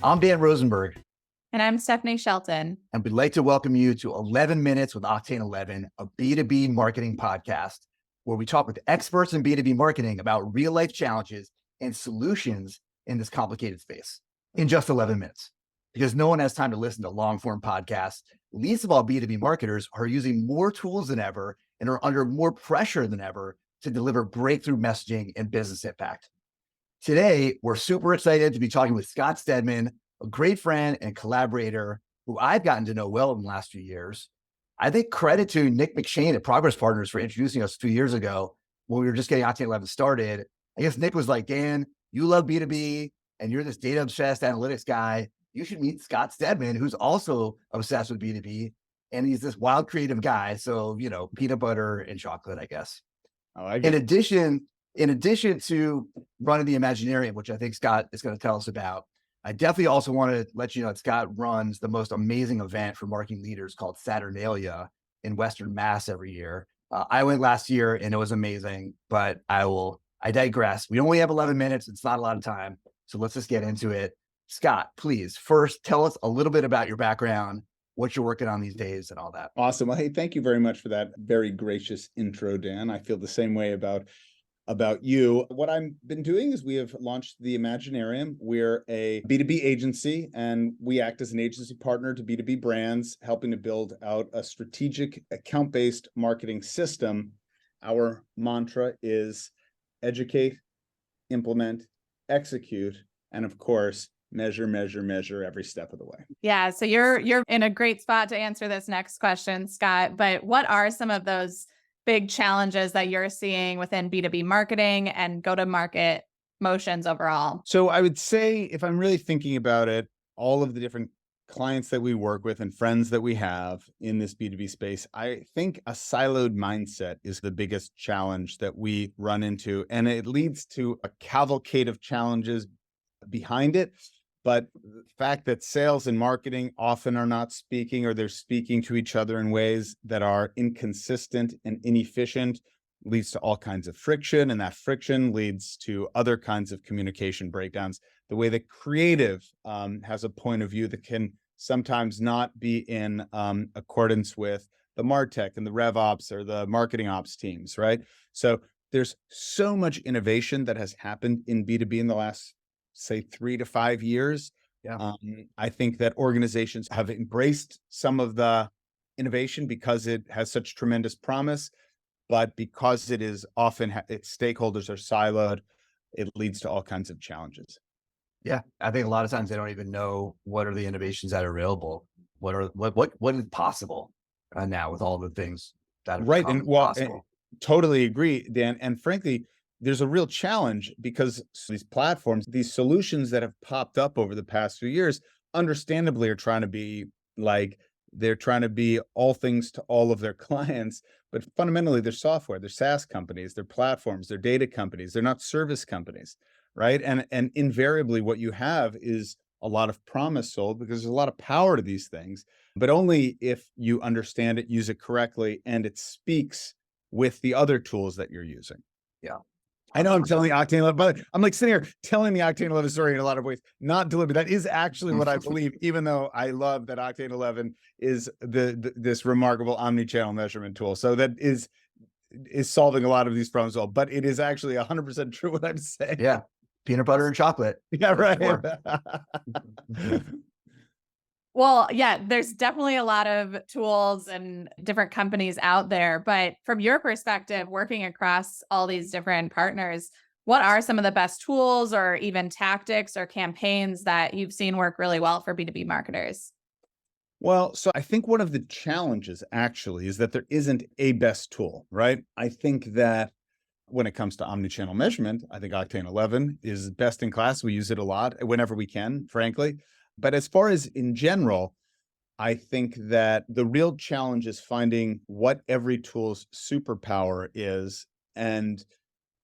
I'm Dan Rosenberg. And I'm Stephany Shelton. And we'd like to welcome you to 11 Minutes with Octane 11, a B2B marketing podcast, where we talk with experts in B2B marketing about real life challenges and solutions in this complicated space in just 11 minutes. Because no one has time to listen to long form podcasts. Least of all, B2B marketers are using more tools than ever and are under more pressure than ever to deliver breakthrough messaging and business impact. Today, we're super excited to be talking with Scott Stedman, a great friend and collaborator who I've gotten to know well in the last few years. I think credit to Nick McShane at Progress Partners for introducing us 2 years ago when we were just getting Octane 11 started. I guess Nick was like, Dan, you love B2B and you're this data obsessed analytics guy. You should meet Scott Stedman, who's also obsessed with B2B. And he's this wild creative guy. So, peanut butter and chocolate, I guess. In addition to running the Imaginarium, which I think Scott is going to tell us about, I definitely also want to let you know that Scott runs the most amazing event for marketing leaders called Saturnalia in Western Mass every year. I went last year and it was amazing, but I digress. We only have 11 minutes. It's not a lot of time. So let's just get into it. Scott, please, first tell us a little bit about your background, what you're working on these days and all that. Awesome. Well, hey, thank you very much for that very gracious intro, Dan. I feel the same way about you. What I've been doing is we have launched the Imaginarium. We're a B2B agency, and we act as an agency partner to B2B brands, helping to build out a strategic account-based marketing system. Our mantra is educate, implement, execute, and of course, measure every step of the way. Yeah, so you're in a great spot to answer this next question, Scott. But what are some of those big challenges that you're seeing within B2B marketing and go-to-market motions overall? So I would say, if I'm really thinking about it, all of the different clients that we work with and friends that we have in this B2B space, I think a siloed mindset is the biggest challenge that we run into. And it leads to a cavalcade of challenges behind it. But the fact that sales and marketing often are not speaking, or they're speaking to each other in ways that are inconsistent and inefficient, leads to all kinds of friction. And that friction leads to other kinds of communication breakdowns. The way that creative has a point of view that can sometimes not be in accordance with the MarTech and the RevOps or the marketing ops teams, right? So there's so much innovation that has happened in B2B in the last, say, 3 to 5 years. Yeah. I think that organizations have embraced some of the innovation because it has such tremendous promise, but because it is often its stakeholders are siloed, it leads to all kinds of challenges. Yeah, I think a lot of times they don't even know what are the innovations that are available. What is possible now with all the things that are right. And well, possible. Totally agree, Dan. And frankly, there's a real challenge because these platforms, these solutions that have popped up over the past few years, understandably are trying to be they're trying to be all things to all of their clients, but fundamentally they're software, they're SaaS companies, they're platforms, they're data companies, they're not service companies, right? And invariably what you have is a lot of promise sold because there's a lot of power to these things, but only if you understand it, use it correctly, and it speaks with the other tools that you're using. Yeah. I know I'm telling the Octane 11, but I'm like sitting here telling the Octane 11 story in a lot of ways, not deliberate. That is actually what I believe, even though I love that Octane 11 is this remarkable omni-channel measurement tool. So that is solving a lot of these problems well, but it is actually 100% true what I'm saying. Yeah. Peanut butter and chocolate. Yeah, right. Well, yeah, there's definitely a lot of tools and different companies out there. But from your perspective, working across all these different partners, what are some of the best tools or even tactics or campaigns that you've seen work really well for B2B marketers? Well, so I think one of the challenges actually is that there isn't a best tool, right? I think that when it comes to omnichannel measurement, I think Octane 11 is best in class. We use it a lot whenever we can, frankly. But as far as in general, I think that the real challenge is finding what every tool's superpower is and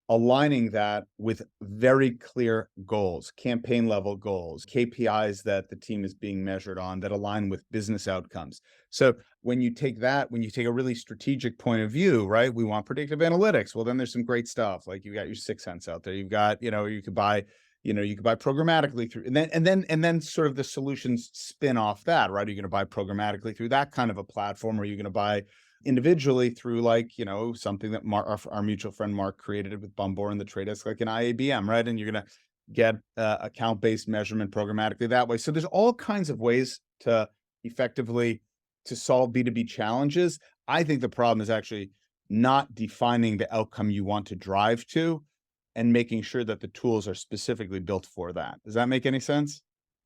aligning that with very clear goals, campaign level goals, KPIs that the team is being measured on that align with business outcomes. So when you take a really strategic point of view, right? We want predictive analytics. Well, then there's some great stuff. Like you got your 6 Sense out there. You've got, you could buy You can buy programmatically through, and then sort of the solutions spin off that, right? Are you going to buy programmatically through that kind of a platform, or are you going to buy individually through something that our mutual friend Mark created with Bumbor and the Trade Desk, like an IABM, right? And you're going to get account-based measurement programmatically that way. So there's all kinds of ways to effectively to solve B2B challenges. I think the problem is actually not defining the outcome you want to drive to and making sure that the tools are specifically built for that. Does that make any sense?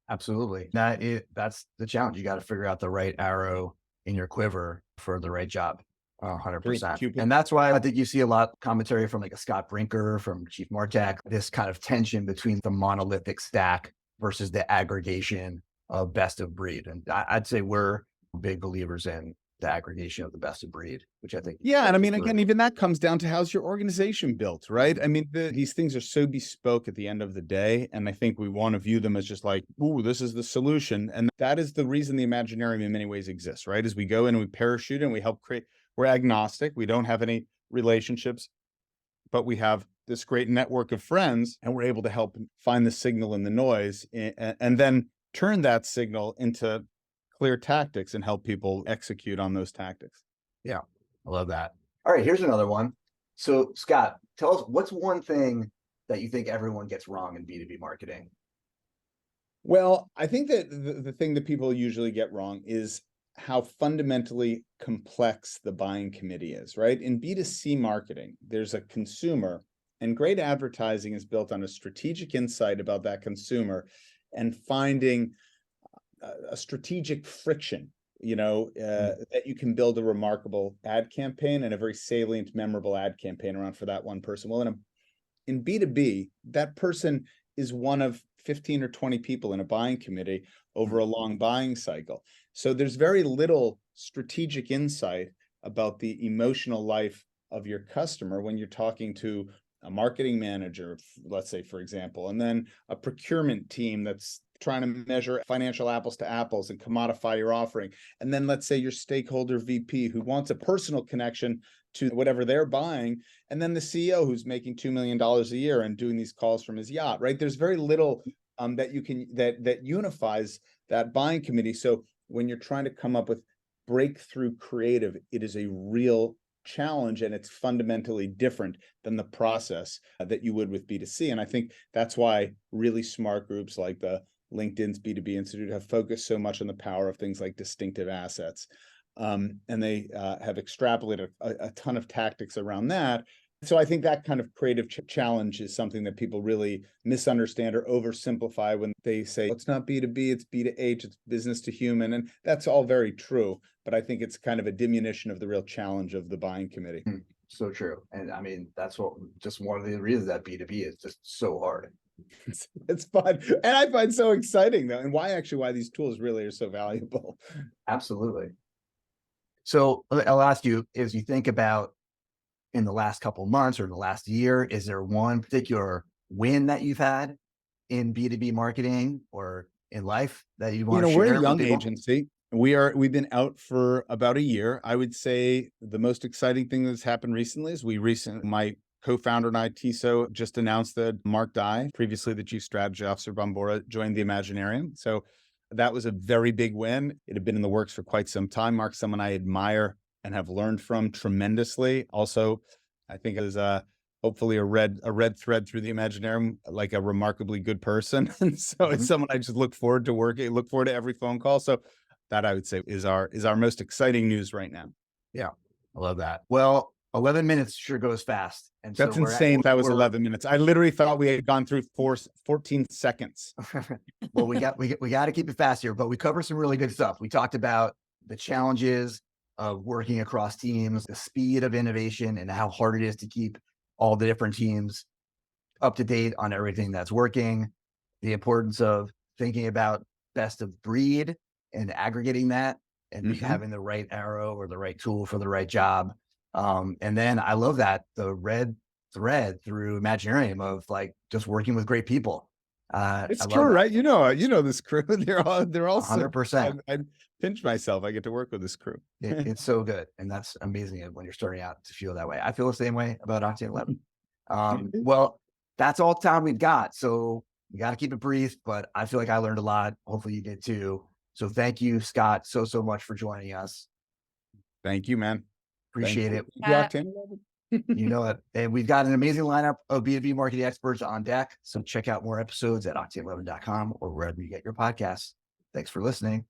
Absolutely. That's the challenge. You got to figure out the right arrow in your quiver for the right job. 100%. And that's why I think you see a lot of commentary from like a Scott Brinker, from Chief Martech, this kind of tension between the monolithic stack versus the aggregation of best of breed. And I'd say we're big believers in the aggregation of the best of breed, which I think. Yeah. And I mean, again, even that comes down to how's your organization built, right? I mean, these things are so bespoke at the end of the day. And I think we want to view them as just like, ooh, this is the solution. And that is the reason the Imaginarium in many ways exists, right? Is we go in and we parachute and we help create, we're agnostic. We don't have any relationships, but we have this great network of friends, and we're able to help find the signal in the noise and then turn that signal into clear tactics and help people execute on those tactics. Yeah, I love that. All right, here's another one. So Scott, tell us, what's one thing that you think everyone gets wrong in B2B marketing? Well, I think that the thing that people usually get wrong is how fundamentally complex the buying committee is, right? In B2C marketing, there's a consumer, and great advertising is built on a strategic insight about that consumer and finding a strategic friction, that you can build a remarkable ad campaign and a very salient, memorable ad campaign around for that one person. Well, in B2B, that person is one of 15 or 20 people in a buying committee over a long buying cycle. So there's very little strategic insight about the emotional life of your customer when you're talking to a marketing manager, let's say, for example, and then a procurement team that's trying to measure financial apples to apples and commodify your offering. And then let's say your stakeholder VP who wants a personal connection to whatever they're buying. And then the CEO who's making $2 million a year and doing these calls from his yacht, right? There's very little that unifies that buying committee. So when you're trying to come up with breakthrough creative, it is a real challenge, and it's fundamentally different than the process that you would with B2C. And I think that's why really smart groups like the LinkedIn's B2B Institute have focused so much on the power of things like distinctive assets. And they have extrapolated a ton of tactics around that. So I think that kind of creative challenge is something that people really misunderstand or oversimplify when they say, it's not B2B, it's B2H, it's business to human. And that's all very true. But I think it's kind of a diminution of the real challenge of the buying committee. So true. And I mean, that's just one of the reasons that B2B is just so hard. It's fun. And I find so exciting though. And why these tools really are so valuable. Absolutely. So I'll ask you, as you think about in the last couple of months or in the last year, is there one particular win that you've had in B2B marketing or in life that you want to share? We're a young agency. We've been out for about a year. I would say the most exciting thing that's happened recently is my co-founder and I, Tiso, just announced that Mark Dye, previously the Chief Strategy Officer, Bumbor, joined the Imaginarium. So that was a very big win. It had been in the works for quite some time. Mark's someone I admire and have learned from tremendously. Also, I think is hopefully a red thread through the Imaginarium, like a remarkably good person. And so it's someone I just look forward to every phone call. So that I would say is our most exciting news right now. Yeah, I love that. Well, 11 minutes sure goes fast. And that's insane. That was 11 minutes. I literally thought we had gone through 14 seconds. Well, we got to keep it fast here, but we covered some really good stuff. We talked about the challenges of working across teams, the speed of innovation, and how hard it is to keep all the different teams up to date on everything that's working, the importance of thinking about best of breed and aggregating that and having the right arrow or the right tool for the right job. And then I love that the red thread through Imaginarium of like just working with great people. It's true, right? You know this crew. They're all 100%. I pinch myself. I get to work with this crew. It's so good, and that's amazing when you're starting out to feel that way. I feel the same way about Octane 11. Well, that's all the time we've got. So You got to keep it brief, but I feel like I learned a lot. Hopefully you did too. So thank you, Scott, so much for joining us. Thank you, man. Appreciate it. Thank you, Octane. You know it. And we've got an amazing lineup of B2B marketing experts on deck. So check out more episodes at octane11.com or wherever you get your podcasts. Thanks for listening.